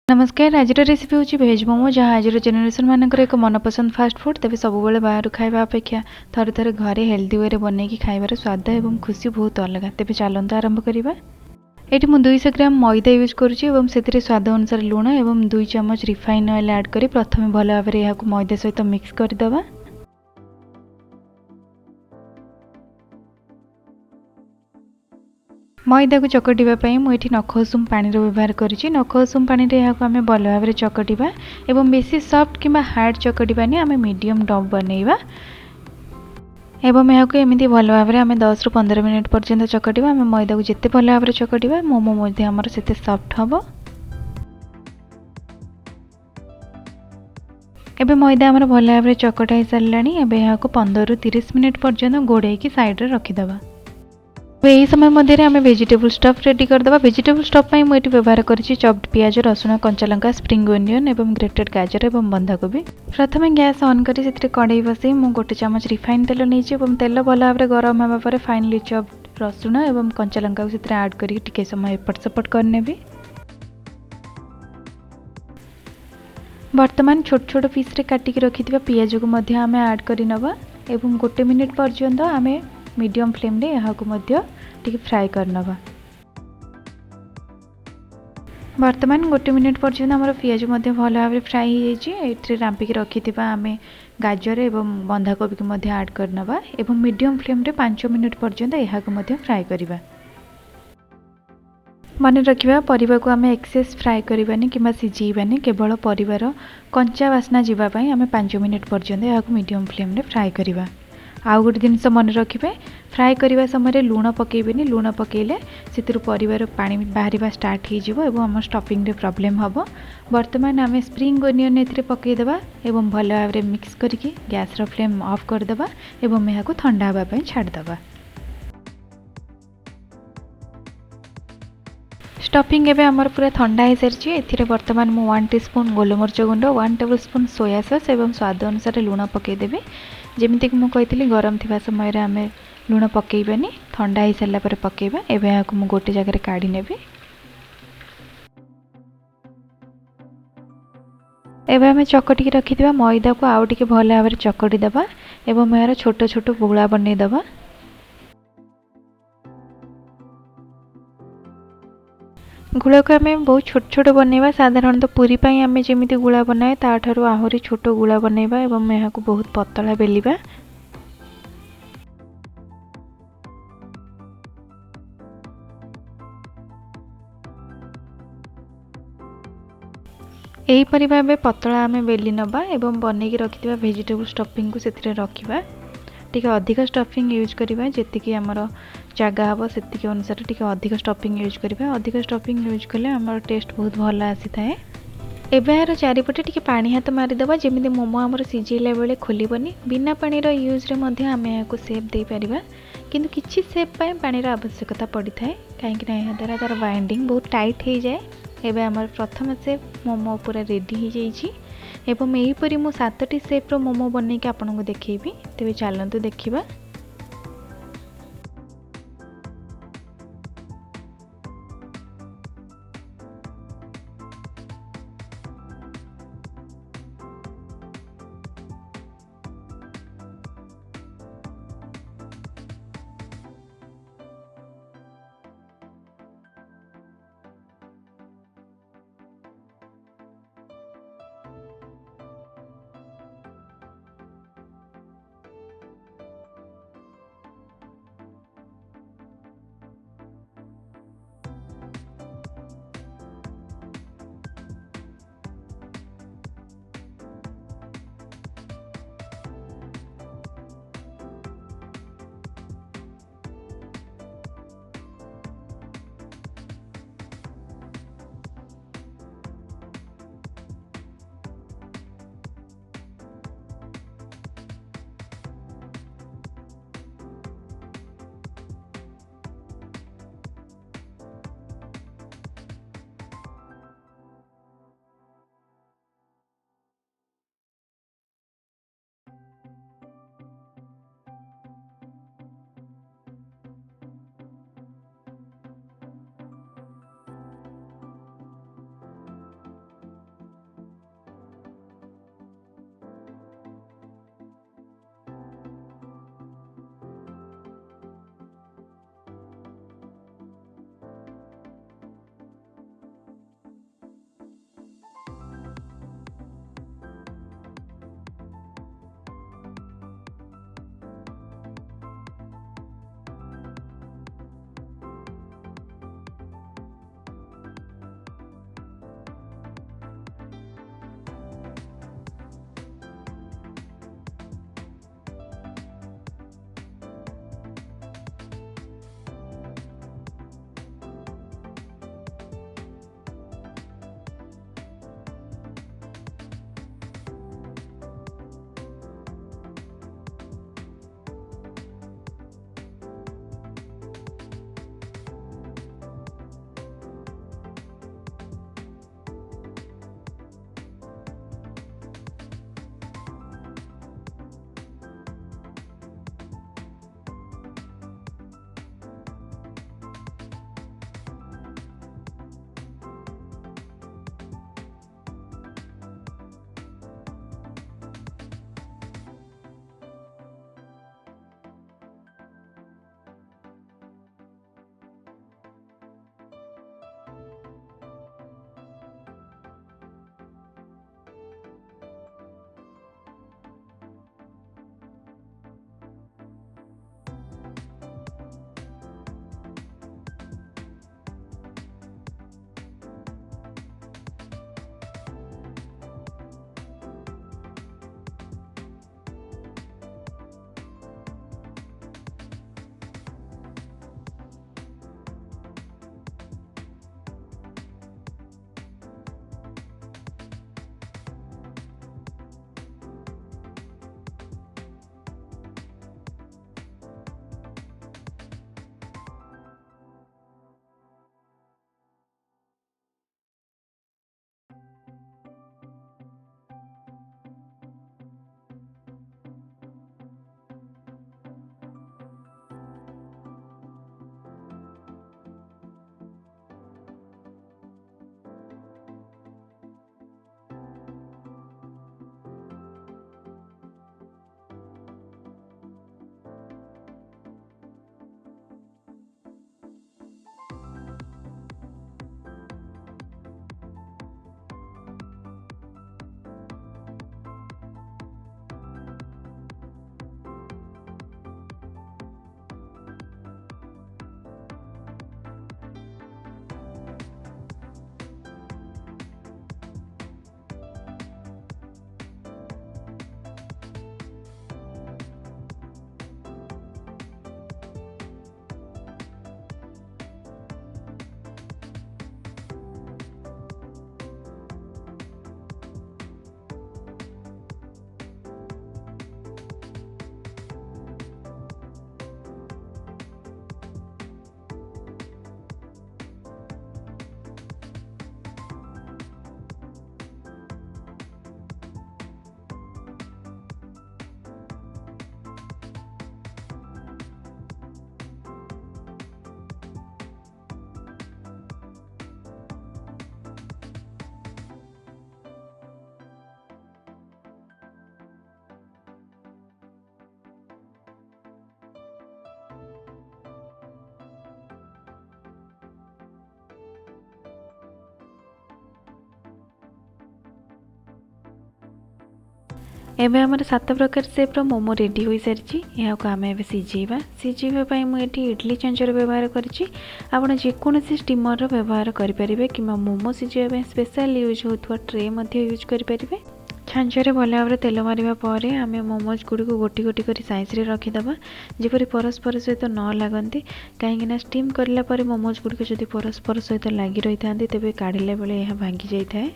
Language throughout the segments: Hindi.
नमस्कार आज रेसिपी हूँ भेज मोमो जहाँ आज जेनेरेशन मानकर एक मनपसंद फास्ट फूड तेज सब बाहर खाଇବା अपेक्षा थरे थरे घरे हेल्दी वे बन खाइबार स्वाद और खुशी बहुत अलग। तेज चलते आरंभ करवा। ये मुझे 200 ग्राम मैदा यूज करुँचे स्वाद अनुसार लुण और 2 चम्मच रिफाइन ऑयल ऐड करी प्रथम भल भाव में मैदा सहित मिक्स करदे। मैदा को चकटापी मुझे नख उषुम पानी व्यवहार करुँची। नख उषुम पानी आम भल भाव में चकटा और बेसी सफ्ट कि हार्ड चकटानी आम मीडियम डो बनइबा एवं यहाँ एमती भल भाव में आम 10 ରୁ 15 मिनट पर्यंत चकटा। आम मैदा को जिते भल भाव में चकटा मोमो आमर से सफ्ट हम। एबे मैदा आमर भल भाव में चकटा हो सारा। एबे यहाँ 15 ରୁ 30 मिनट पर्यंत घोड़े साइड रे रखिदबा। यही समय मध्य आम वेजिटेबल स्टफ रेडी करदे। वेजिटेबल स्टफ मुझे व्यवहार करी चॉप्ड प्याज रसुण कंचा लंका स्प्रिंग ओनियन और ग्रेटेड गाजर और बंधाकोबी। प्रथम गैस ऑन करी से कड़े बसई मु 1 चम्मच रिफाइन तेल नहीं तेल भल भाव में गरम होगा पर फाइनली चॉप्ड रसुण और कंचा लंका को ऐड कर समय एपट सेपट करनेबी। बर्तमान छोट छोट पीस रे काटिक रखिथिबा पियाज को आम ऐड करी नबा एवं 1 मिनिट पर्यंत आम मीडियम फ्लेम रे यहाँ को फ्राए करनबा। वर्तमान 1 मिनिट पर्यंत आम पियाज भल भाव में फ्राए हो रांपिक रखिथिबा आम गाजर एवं बंधाकोबी को ऐड करनबा एवं मीडियम फ्लेम रे 5 मिनिट पर्यंत यहाँ को फ्राए करबा। मन रखिबा परिबा को आम एक्सेस फ्राए करबानी कि सिझेबानी केवल परिबार कंचा वासना जीवाई आम 5 मिनिट पर्यंत यहाँ मीडियम फ्लेम रे फ्राए करबा। आउ गोटे जिनस मन रखिए फ्राए करने समय लुण पकेबेनी। लुण पकेले से परिवार पानी बाहर स्टार्ट हो आम स्टफिंग रे प्रॉब्लम हम। वर्तमान आम स्प्रिंग ओनियन ए पकईदेवा एवं भल भाव में मिक्स करके गैस रो फ्लेम ऑफ करदे एवं यहाँ ठंडा होगापी छाड़दे। स्टफिंग एवं आमर पूरा ठंडा हो सारी। ए वर्तमान मु 1 टीस्पून गोलमरिच गुंड 1 टेबल स्पून सोया सॉस एवं स्वाद अनुसार लुण पकईदेवी। जमीक मुझे गरम थी समय आम लुण पकईबानी ठंडा हो सारा पर पकईबा। एवं यहाँ को गोटे जगह काढ़ी नेबी। एवं आम चकटिक रखिथिबा मैदा को आउ टिके भल भाव में चकटी देबा एवं यार छोट छोट गोला बनईदेबा। गुला को आम बहुत छोट छोट बनइबा। साधारणतः पूरी आम जमी गुला बनाए ताठू आहरी छोट गुला बनइबा एवं यहाँ को बहुत पतला बेलिबा। यहीपरि भाव पतला आम बेली नबा एवं बनईकी रखिथिबा वेजिटेबल स्टफिंग को सेथिरे रखिबा। टिके अधिक स्टफिंग यूज करिबा जेतिकी हमर जगह हबो सेतिकी अनुसार टिके अधिक स्टफिंग यूज करिबा। अधिक स्टफिंग यूज कले हमर टेस्ट बहुत भल आसी थाए। एबे यार चारिपटे टिके पानी हाथ मारिदेबा जेमिति मोमो हमर सिझेला बेले खोलिबनी। बिना पानी रो यूज रे मध्ये आम यहाँ को सेप दे परिबा किंतु किछि सेप पाए पानी रो आवश्यकता पड़ी थाए काहेकि ना यहाँ द्वारा तार बाइंडिंग बहुत टाइट हो जाए। एबे हमर प्रथम सेप मोमो पूरा रेडी हो जाइछि एवं यहीपरि मु 7टी सेप रो मोमो बनई के आपनको देखैबी। तेबे चलंतु देखिबा। एबे हमर 7 प्रकार शेप रो मोमो रेडी हो सारी यहाँ आम ए सिझेबा मुझे इडली चंचर व्यवहार करी आपड़ जेकोसी स्टीमर रो व्यवहार करेंगे कि मोमो सिझेबा स्पेशल यूज होता ट्रे यूज करेंगे। छांचरे भल भाव तेल मारिबा परे आमे मोमोज गुड़ी को गोटी गोटी करी साइज रे रखीदबा जेपरी परस्पर सहित न लागंती कहीं स्टीम करला परे मोमोज गुड़ी को जदि परस्पर सहित लगी रही था तेबे काढ़िला बेले यह भांगी जाई थाए।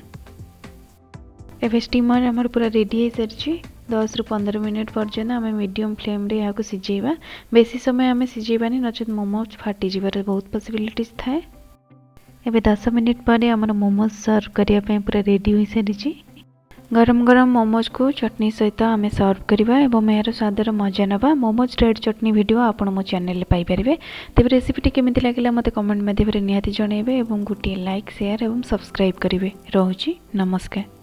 एबे स्टीमर हमर पूरा रेडी हो सारी 10 रु 15 मिनिट पर्यंत आम मीडियम फ्लेम रे यहाँ सिझेबा बेसी समय आम सिझेबानी नचेत मोमोज फाटी जीवार बहुत पॉसिबिलिटीज थाए। एबे 10 मिनिट पर आमर मोमोज सर्व करिया पे पूरा रेडी हो सारी गरम गरम मोमोज को चटनी सहित आम सर्व करवा एवं यार स्वादर मजा नवा। मोमोज रेड चटनी वीडियो आपण मो चैनल पाइपर तेज रेसिपी केमी लगे मत कमेंट माध्यम निहाती जनइबे और गोटे लाइक शेयर और सब्सक्राइब करेंगे। रोची नमस्कार।